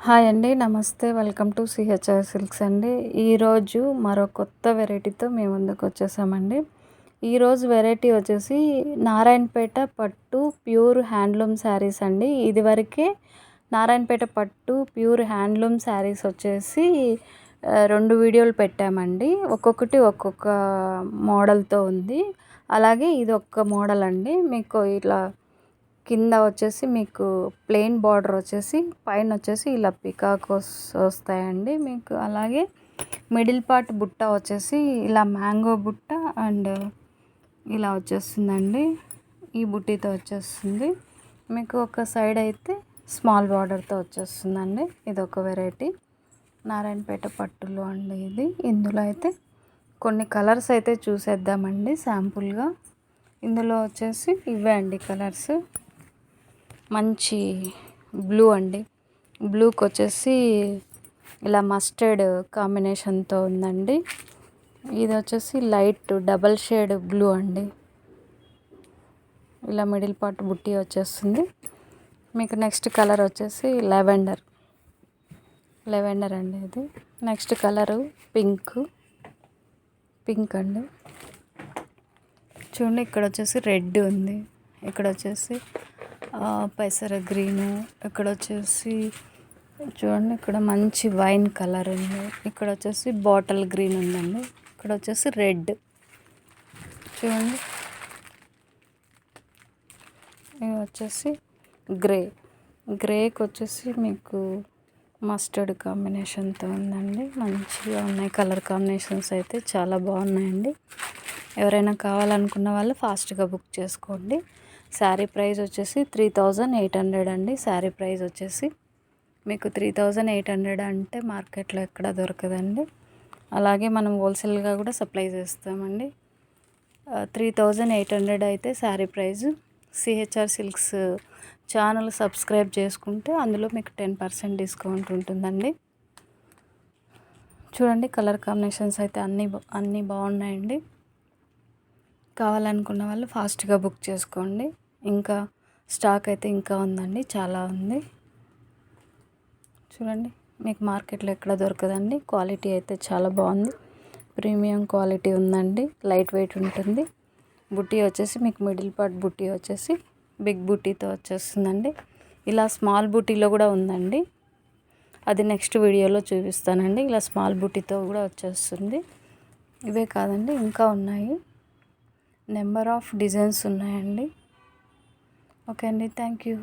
Hi అండి. నమస్తే. Welcome to CHR silks అండి. ఈరోజు మరో కొత్త వెరైటీతో మేము ముందుకు వచ్చేసామండి. ఈరోజు వెరైటీ వచ్చేసి నారాయణపేట పట్టు ప్యూర్ హ్యాండ్లూమ్ శారీస్ అండి. ఇదివరకే నారాయణపేట పట్టు ప్యూర్ హ్యాండ్లూమ్ శారీస్ వచ్చేసి 2 వీడియోలు పెట్టామండి. ఒక్కొక్కటి ఒక్కొక్క మోడల్తో ఉంది. అలాగే ఇది ఒక్క మోడల్ అండి. మీకు ఇట్లా కింద వచ్చేసి మీకు ప్లెయిన్ బార్డర్ వచ్చేసి పైన వచ్చేసి ఇలా పికాక్ వస్తాయండి మీకు. అలాగే మిడిల్ పార్ట్ బుట్ట వచ్చేసి ఇలా మ్యాంగో బుట్ట అండ్ ఇలా వచ్చేస్తుందండి. ఈ బుట్టితో వచ్చేస్తుంది మీకు. ఒక సైడ్ అయితే స్మాల్ బార్డర్తో వచ్చేస్తుందండి. ఇది ఒక వెరైటీ నారాయణపేట పట్టులో అండి ఇది. ఇందులో అయితే కొన్ని కలర్స్ అయితే చూసేద్దామండి శాంపుల్గా. ఇందులో వచ్చేసి ఇవే అండి కలర్స్. మంచి బ్లూ అండి. బ్లూకి వచ్చేసి ఇలా మస్టర్డ్ కాంబినేషన్తో ఉందండి. ఇది వచ్చేసి లైట్ డబల్ షేడ్ బ్లూ అండి. ఇలా మిడిల్ పార్ట్ బుట్టి వచ్చేస్తుంది మీకు. నెక్స్ట్ కలర్ వచ్చేసి లెవెండర్ అండి ఇది. నెక్స్ట్ కలరు పింక్ అండి. చూడండి, ఇక్కడ వచ్చేసి రెడ్ ఉంది, ఇక్కడ వచ్చేసి పెసర గ్రీను, ఇక్కడ వచ్చేసి చూడండి ఇక్కడ మంచి వైన్ కలర్ ఉంది, ఇక్కడ వచ్చేసి బాటిల్ గ్రీన్ ఉందండి, ఇక్కడ వచ్చేసి రెడ్. చూడండి ఇది వచ్చేసి గ్రేకి వచ్చేసి మీకు మస్టర్డ్ కాంబినేషన్తో ఉందండి. మంచిగా ఉన్నాయి కలర్ కాంబినేషన్స్ అయితే చాలా బాగున్నాయండి. ఎవరైనా కావాలనుకున్న వాళ్ళు ఫాస్ట్గా బుక్ చేసుకోండి. శారీ ప్రైస్ వచ్చేసి 3800 అండి. శారీ ప్రైస్ వచ్చేసి మీకు 3800 అంటే మార్కెట్లో ఎక్కడ దొరకదండి. అలాగే మనం హోల్సేల్గా కూడా సప్లై చేస్తామండి. 3800 అయితే sari price. CHR silks channel subscribe చేసుకుంటే అందులో మీకు 10% డిస్కౌంట్ ఉంటుందండి. చూడండి కలర్ కాంబినేషన్స్ అయితే అన్నీ బాగున్నాయండి. కావాలనుకున్న వాళ్ళు ఫాస్ట్గా బుక్ చేసుకోండి. ఇంకా స్టాక్ అయితే ఇంకా ఉందండి, చాలా ఉంది. చూడండి మీకు మార్కెట్లో ఎక్కడ దొరకదండి. క్వాలిటీ అయితే చాలా బాగుంది, ప్రీమియం క్వాలిటీ ఉందండి. లైట్ వెయిట్ ఉంటుంది. బుట్టి వచ్చేసి మీకు మిడిల్ పార్ట్ బుట్టి వచ్చేసి బిగ్ బుట్టీతో వచ్చేస్తుందండి. ఇలా స్మాల్ బుట్టీలో కూడా ఉందండి, అది నెక్స్ట్ వీడియోలో చూపిస్తానండి. ఇలా స్మాల్ బుట్టీతో కూడా వచ్చేస్తుంది. ఇవే కాదండి ఇంకా ఉన్నాయి, నెంబర్ ఆఫ్ డిజైన్స్ ఉన్నాయండి. ఓకే అండి, థ్యాంక్ యూ.